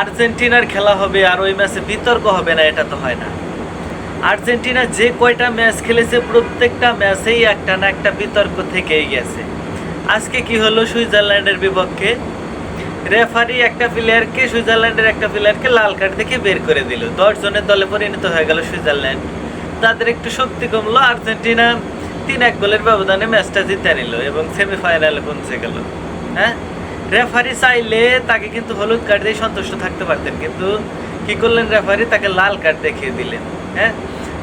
আর্জেন্টিনার খেলা হবে আর ওই ম্যাচে বিতর্ক হবে না, এটা তো হয় না। আর্জেন্টিনা যে কয়টা ম্যাচ খেলেছে প্রত্যেকটা ম্যাচেই একটা না একটা বিতর্ক থেকেই গেছে। আজকে কি হলো সুইজারল্যান্ডের বিপক্ষে, রেফারি একটা প্লেয়ারকে, সুইজারল্যান্ডের একটা প্লেয়ারকে লাল কার্ড দেখে বের করে দিল। 10 জনের দলে পরিণত হয়ে গেল সুইজারল্যান্ড। তাদের একটু শক্তি কমলো, আর্জেন্টিনা 3-1 গোলের ব্যবধানে ম্যাচটা জিতে নিল এবং সেমিফাইনালে পৌঁছে গেল। হ্যাঁ, রেফারি চাইলে তাকে কিন্তু হলুদ কার্ড দিয়ে সন্তুষ্ট থাকতে পারতেন, কিন্তু কি করলেন রেফারি, তাকে লাল কার্ড দেখিয়ে দিলেন। হ্যাঁ,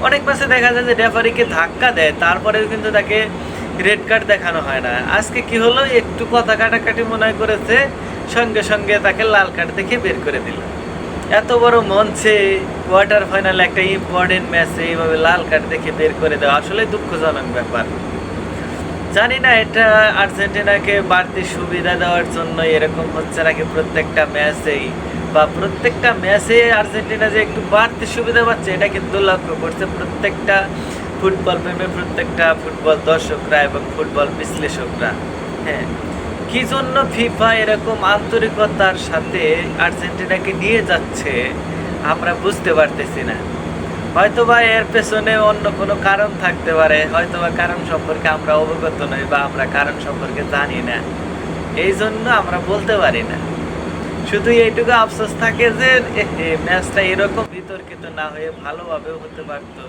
অনেক ম্যাচে দেখা যায় যে রেফারিকে ধাক্কা দেয়, তারপরেও কিন্তু তাকে রেড কার্ড দেখানো হয় না। আজকে কি হলো, একটু কথা কাটাকাটি মনে করেছে, সঙ্গে সঙ্গে তাকে লাল কার্ড দেখে বের করে দিল। এত বড় মঞ্চে কোয়ার্টার ফাইনালে একটা ইম্পর্টেন্ট ম্যাচে এইভাবে লাল কার্ড দেখে বের করে দেওয়া আসলে দুঃখজনক ব্যাপার। জানি না এটা আর্জেন্টিনাকে বাড়তি সুবিধা দেওয়ার জন্য এরকম হচ্ছে নাকি প্রত্যেকটা ম্যাচেই, বা প্রত্যেকটা ম্যাচে আর্জেন্টিনা যে একটু বাড়তি সুবিধা পাচ্ছে এটা কিন্তু লক্ষ্য করছে প্রত্যেকটা ফুটবল প্রেমী, প্রত্যেকটা ফুটবল দর্শকরা এবং ফুটবল বিশ্লেষকরা। হ্যাঁ, কি জন্য ফিফা এরকম আন্তরিকতার সাথে আর্জেন্টিনাকে নিয়ে যাচ্ছে আমরা বুঝতে পারতেছি না। হয়তোবা এর পেছনে অন্য কোনো কারণ থাকতে পারে, হয়তোবা কারণ সম্পর্কে আমরা অবগত নই বা আমরা কারণ সম্পর্কে জানি না, এই জন্য আমরা বলতে পারি না। শুধু এইটুকু আফসোস থাকে যে ম্যাচটা এরকম বিতর্কিত না হয়ে ভালোভাবেও হতে পারতো।